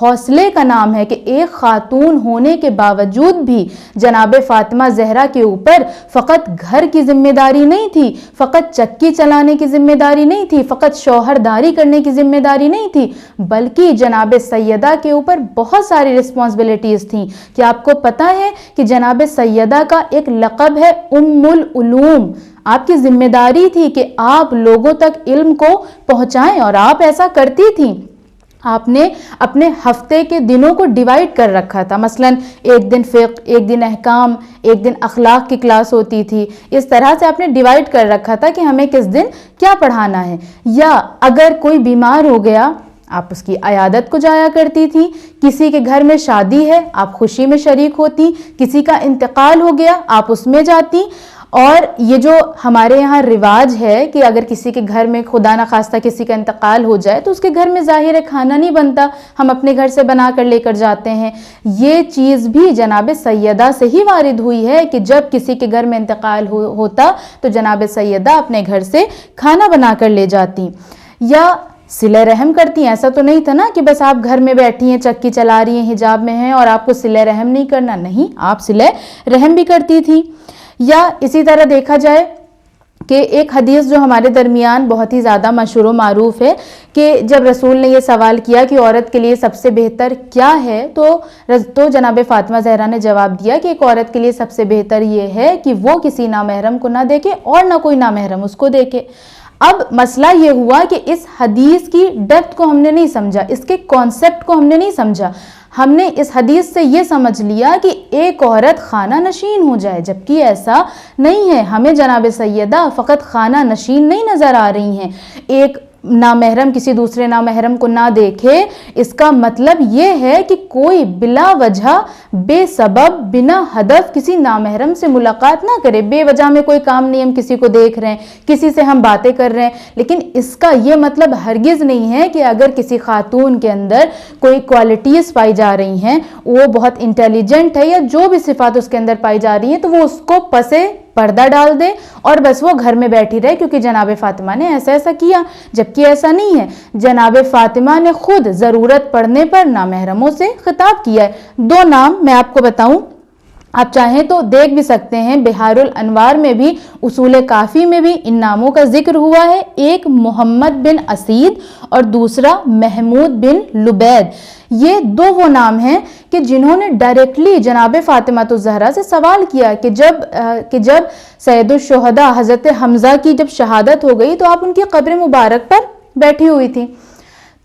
حوصلے کا نام ہے کہ ایک خاتون ہونے کے باوجود بھی جناب فاطمہ زہرا کے اوپر فقط گھر کی ذمہ داری نہیں تھی، فقط چکی چلانے کی ذمہ داری نہیں تھی، فقط شوہرداری کرنے کی ذمہ داری نہیں تھی، بلکہ جناب سیدہ کے اوپر بہت ساری رسپانسبلٹیز تھیں۔ کہ آپ کو پتہ ہے کہ جناب سیدہ کا ایک لقب ہے ام العلوم۔ آپ کی ذمہ داری تھی کہ آپ لوگوں تک علم کو پہنچائیں، اور آپ ایسا کرتی تھیں۔ آپ نے اپنے ہفتے کے دنوں کو ڈیوائیڈ کر رکھا تھا، مثلا ایک دن فقہ، ایک دن احکام، ایک دن اخلاق کی کلاس ہوتی تھی۔ اس طرح سے آپ نے ڈیوائیڈ کر رکھا تھا کہ ہمیں کس دن کیا پڑھانا ہے۔ یا اگر کوئی بیمار ہو گیا، آپ اس کی عیادت کو جایا کرتی تھی۔ کسی کے گھر میں شادی ہے، آپ خوشی میں شریک ہوتی۔ کسی کا انتقال ہو گیا، آپ اس میں جاتی۔ اور یہ جو ہمارے یہاں رواج ہے کہ اگر کسی کے گھر میں خدا نخواستہ کسی کا انتقال ہو جائے تو اس کے گھر میں ظاہر ہے کھانا نہیں بنتا، ہم اپنے گھر سے بنا کر لے کر جاتے ہیں۔ یہ چیز بھی جناب سیدہ سے ہی وارد ہوئی ہے کہ جب کسی کے گھر میں انتقال ہوتا تو جناب سیدہ اپنے گھر سے کھانا بنا کر لے جاتی۔ یا صلہ رحم کرتی، ایسا تو نہیں تھا نا کہ بس آپ گھر میں بیٹھی ہیں، چکی چلا رہی ہیں، حجاب میں ہیں اور آپ کو صلہ رحم نہیں کرنا، نہیں، آپ صلہ رحم بھی کرتی تھی۔ یا اسی طرح دیکھا جائے کہ ایک حدیث جو ہمارے درمیان بہت ہی زیادہ مشہور و معروف ہے کہ جب رسول نے یہ سوال کیا کہ عورت کے لیے سب سے بہتر کیا ہے تو جناب فاطمہ زہرا نے جواب دیا کہ ایک عورت کے لیے سب سے بہتر یہ ہے کہ وہ کسی نامحرم کو نہ دیکھے اور نہ کوئی نامحرم اس کو دیکھے۔ اب مسئلہ یہ ہوا کہ اس حدیث کی ڈیپتھ کو ہم نے نہیں سمجھا، اس کے کانسیپٹ کو ہم نے نہیں سمجھا۔ ہم نے اس حدیث سے یہ سمجھ لیا کہ ایک عورت خانہ نشین ہو جائے، جبکہ ایسا نہیں ہے۔ ہمیں جناب سیدہ فقط خانہ نشین نہیں نظر آ رہی ہیں۔ ایک نامحرم کسی دوسرے نامحرم کو نہ دیکھے، اس کا مطلب یہ ہے کہ کوئی بلا وجہ بے سبب بنا ہدف کسی نامحرم سے ملاقات نہ کرے۔ بے وجہ میں کوئی کام نہیں، ہم کسی کو دیکھ رہے ہیں، کسی سے ہم باتیں کر رہے ہیں، لیکن اس کا یہ مطلب ہرگز نہیں ہے کہ اگر کسی خاتون کے اندر کوئی کوالٹیز پائی جا رہی ہیں، وہ بہت انٹیلیجنٹ ہے یا جو بھی صفات اس کے اندر پائی جا رہی ہیں، تو وہ اس کو پسے پردہ ڈال دے اور بس وہ گھر میں بیٹھی رہے کیونکہ جناب فاطمہ نے ایسا کیا، جبکہ ایسا نہیں ہے۔ جناب فاطمہ نے خود ضرورت پڑنے پر نامحرموں سے خطاب کیا ہے۔ 2 نام میں آپ کو بتاؤں، آپ چاہیں تو دیکھ بھی سکتے ہیں، بہار الانوار میں بھی، اصول کافی میں بھی ان ناموں کا ذکر ہوا ہے۔ ایک محمد بن اسید اور دوسرا محمود بن لبید۔ یہ 2 وہ نام ہیں کہ جنہوں نے ڈائریکٹلی جناب فاطمہ الزہرا سے سوال کیا کہ جب سید الشہداء حضرت حمزہ کی جب شہادت ہو گئی تو آپ ان کی قبر مبارک پر بیٹھی ہوئی تھی،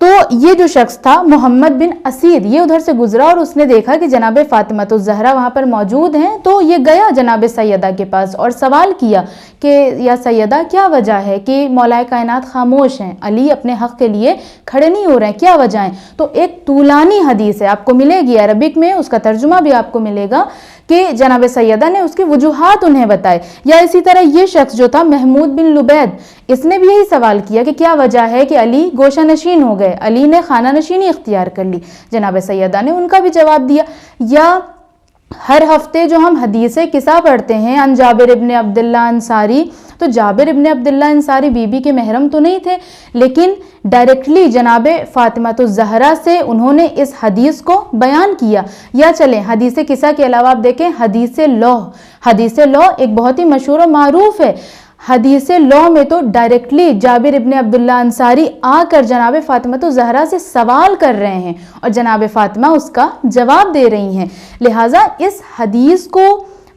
تو یہ جو شخص تھا محمد بن اسید، یہ ادھر سے گزرا اور اس نے دیکھا کہ جناب فاطمہ الزہرا وہاں پر موجود ہیں، تو یہ گیا جناب سیدہ کے پاس اور سوال کیا کہ یا سیدہ کیا وجہ ہے کہ مولا کائنات خاموش ہیں، علی اپنے حق کے لیے کھڑے نہیں ہو رہے ہیں، کیا وجہ ہے؟ تو ایک طولانی حدیث ہے، آپ کو ملے گی عربک میں، اس کا ترجمہ بھی آپ کو ملے گا کہ جناب سیدہ نے اس کی وجوہات انہیں بتائے۔ یا اسی طرح یہ شخص جو تھا محمود بن لبید، اس نے بھی یہی سوال کیا کہ کیا وجہ ہے کہ علی گوشہ نشین ہو گئے، علی نے خانہ نشینی اختیار کر لی، جناب سیدہ نے ان کا بھی جواب دیا۔ یا ہر ہفتے جو ہم حدیث قصہ پڑھتے ہیں ان جابر ابن عبداللہ انصاری، تو جابر ابن عبداللہ انصاری بی بی کے محرم تو نہیں تھے، لیکن ڈائریکٹلی جناب فاطمہ الزہرا سے انہوں نے اس حدیث کو بیان کیا۔ یا چلیں حدیث قصہ کے علاوہ آپ دیکھیں حدیث لوح، حدیث لوح ایک بہت ہی مشہور و معروف ہے۔ حدیث لوح میں تو ڈائریکٹلی جابر ابن عبداللہ انصاری آ کر جناب فاطمہ الزہرا سے سوال کر رہے ہیں اور جناب فاطمہ اس کا جواب دے رہی ہیں۔ لہٰذا اس حدیث کو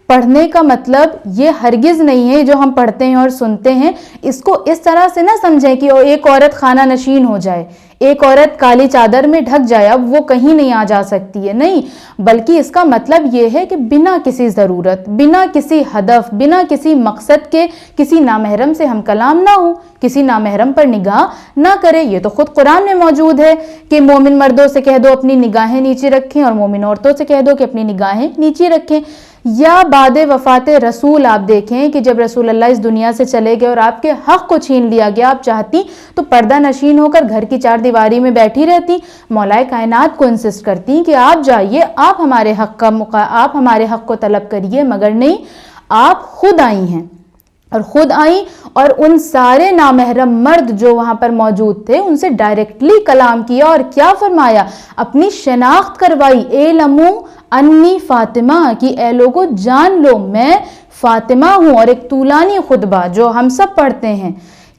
پڑھنے کا مطلب یہ ہرگز نہیں ہے جو ہم پڑھتے ہیں اور سنتے ہیں، اس کو اس طرح سے نہ سمجھیں کہ ایک عورت خانہ نشین ہو جائے، ایک عورت کالی چادر میں ڈھک جائے، اب وہ کہیں نہیں آ جا سکتی ہے، نہیں، بلکہ اس کا مطلب یہ ہے کہ بنا کسی ضرورت، بنا کسی ہدف، بنا کسی مقصد کے کسی نامحرم سے ہم کلام نہ ہو، کسی نامحرم پر نگاہ نہ کرے۔ یہ تو خود قرآن میں موجود ہے کہ مومن مردوں سے کہہ دو اپنی نگاہیں نیچے رکھیں اور مومن عورتوں سے کہہ دو کہ اپنی نگاہیں نیچے رکھیں۔ یا بعد وفات رسول آپ دیکھیں کہ جب رسول اللہ اس دنیا سے چلے گئے اور آپ کے حق کو چھین لیا گیا، آپ چاہتی تو پردہ نشین ہو کر گھر کی 4 دیواری میں بیٹھی رہتی، مولا کائنات کو انسسٹ کرتی کہ آپ جائیے، آپ ہمارے حق کو طلب کریے، مگر نہیں، آپ خود آئی ہیں، اور خود آئیں اور ان سارے نامحرم مرد جو وہاں پر موجود تھے ان سے ڈائریکٹلی کلام کیا اور کیا فرمایا، اپنی شناخت کروائی، اعلموا انی فاطمہ، کہ اے لوگو جان لو میں فاطمہ ہوں، اور ایک طولانی خطبہ جو ہم سب پڑھتے ہیں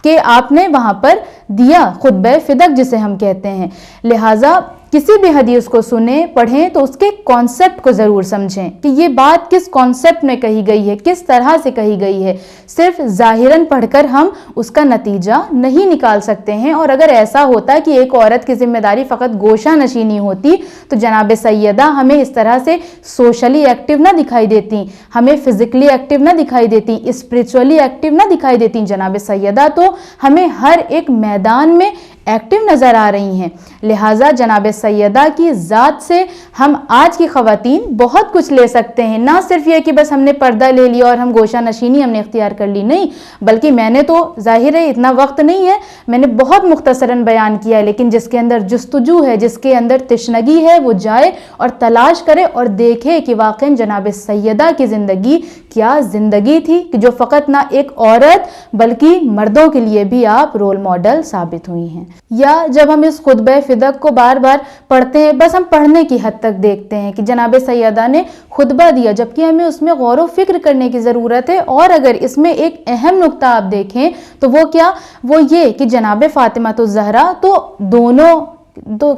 کہ آپ نے وہاں پر دیا، خطبہ فدق جسے ہم کہتے ہیں۔ لہٰذا کسی بھی حدیث کو سنیں پڑھیں تو اس کے کانسیپٹ کو ضرور سمجھیں کہ یہ بات کس کانسیپٹ میں کہی گئی ہے، کس طرح سے کہی گئی ہے۔ صرف ظاہراً پڑھ کر ہم اس کا نتیجہ نہیں نکال سکتے ہیں، اور اگر ایسا ہوتا کہ ایک عورت کی ذمہ داری فقط گوشہ نشینی ہوتی تو جناب سیدہ ہمیں اس طرح سے سوشلی ایکٹیو نہ دکھائی دیتی، ہمیں فزیکلی ایکٹیو نہ دکھائی دیتی، اسپریچولی ایکٹیو نہ دکھائی دیتی۔ جناب سیدہ تو ہمیں ہر ایک میدان میں ایکٹیو نظر آ رہی ہیں۔ لہٰذا جناب سیدہ کی ذات سے ہم آج کی خواتین بہت کچھ لے سکتے ہیں، نہ صرف یہ کہ بس ہم نے پردہ لے لیا اور ہم گوشہ نشینی ہم نے اختیار کر لی، نہیں، بلکہ میں نے تو ظاہر ہے اتنا وقت نہیں ہے، میں نے بہت مختصراً بیان کیا ہے، لیکن جس کے اندر جستجو ہے، جس کے اندر تشنگی ہے، وہ جائے اور تلاش کرے اور دیکھے کہ واقعاً جناب سیدہ کی زندگی کیا زندگی تھی، کہ جو فقط نہ ایک عورت بلکہ مردوں کے لیے بھی آپ رول ماڈل ثابت ہوئی ہیں۔ یا جب ہم اس خطبہ فدق کو بار بار پڑھتے ہیں، بس ہم پڑھنے کی حد تک دیکھتے ہیں کہ جناب سیدہ نے خطبہ دیا، جبکہ ہمیں اس میں غور و فکر کرنے کی ضرورت ہے۔ اور اگر اس میں ایک اہم نقطہ آپ دیکھیں تو وہ کیا، وہ یہ کہ جناب فاطمہ الزہرا تو دونوں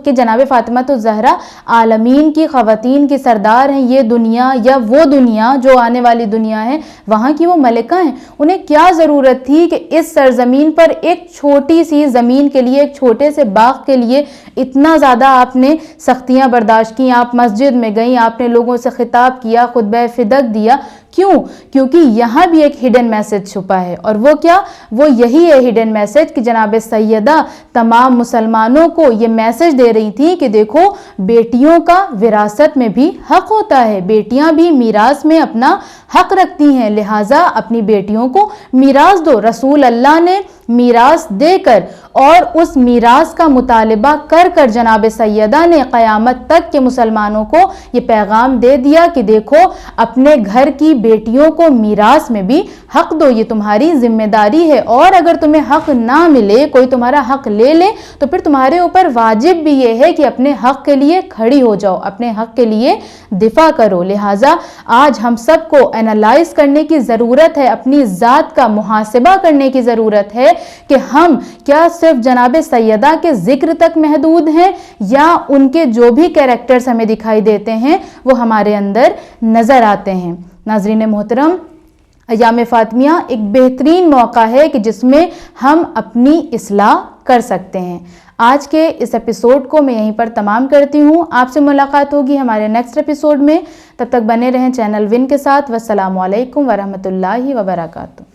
کہ جناب فاطمہ الزہرا عالمین کی خواتین کی سردار ہیں، یہ دنیا یا وہ دنیا جو آنے والی دنیا ہے وہاں کی وہ ملکہ ہیں۔ انہیں کیا ضرورت تھی کہ اس سرزمین پر ایک چھوٹی سی زمین کے لیے، ایک چھوٹے سے باغ کے لیے اتنا زیادہ آپ نے سختیاں برداشت کی، آپ مسجد میں گئیں، آپ نے لوگوں سے خطاب کیا، خطبہ فدق دیا، کیوں؟ کیونکہ یہاں بھی ایک ہڈن میسج چھپا ہے، اور وہ کیا؟ وہ یہی ہے ہڈن میسج کہ جناب سیدہ تمام مسلمانوں کو یہ میسج دے رہی تھی کہ دیکھو بیٹیوں کا وراثت میں بھی حق ہوتا ہے، بیٹیاں بھی میراث میں اپنا حق رکھتی ہیں، لہٰذا اپنی بیٹیوں کو میراث دو۔ رسول اللہ نے میراث دے کر اور اس میراث کا مطالبہ کر کر جناب سیدہ نے قیامت تک کے مسلمانوں کو یہ پیغام دے دیا کہ دیکھو اپنے گھر کی بیٹیوں کو میراث میں بھی حق دو، یہ تمہاری ذمہ داری ہے، اور اگر تمہیں حق نہ ملے، کوئی تمہارا حق لے لے، تو پھر تمہارے اوپر واجب بھی یہ ہے کہ اپنے حق کے لیے کھڑی ہو جاؤ، اپنے حق کے لیے دفاع کرو۔ لہٰذا آج ہم سب کو اینالائز کرنے کی ضرورت ہے، اپنی ذات کا محاسبہ کرنے کی ضرورت ہے کہ ہم کیا صرف جناب سیدہ کے ذکر تک محدود ہیں، یا ان کے جو بھی کیریکٹرز ہمیں دکھائی دیتے ہیں وہ ہمارے اندر نظر آتے ہیں۔ ناظرین محترم، ایام فاطمیہ ایک بہترین موقع ہے کہ جس میں ہم اپنی اصلاح کر سکتے ہیں۔ آج کے اس ایپیسوڈ کو میں یہیں پر تمام کرتی ہوں، آپ سے ملاقات ہوگی ہمارے نیکسٹ ایپیسوڈ میں، تب تک بنے رہیں چینل ون کے ساتھ۔ والسلام علیکم ورحمۃ اللہ وبرکاتہ۔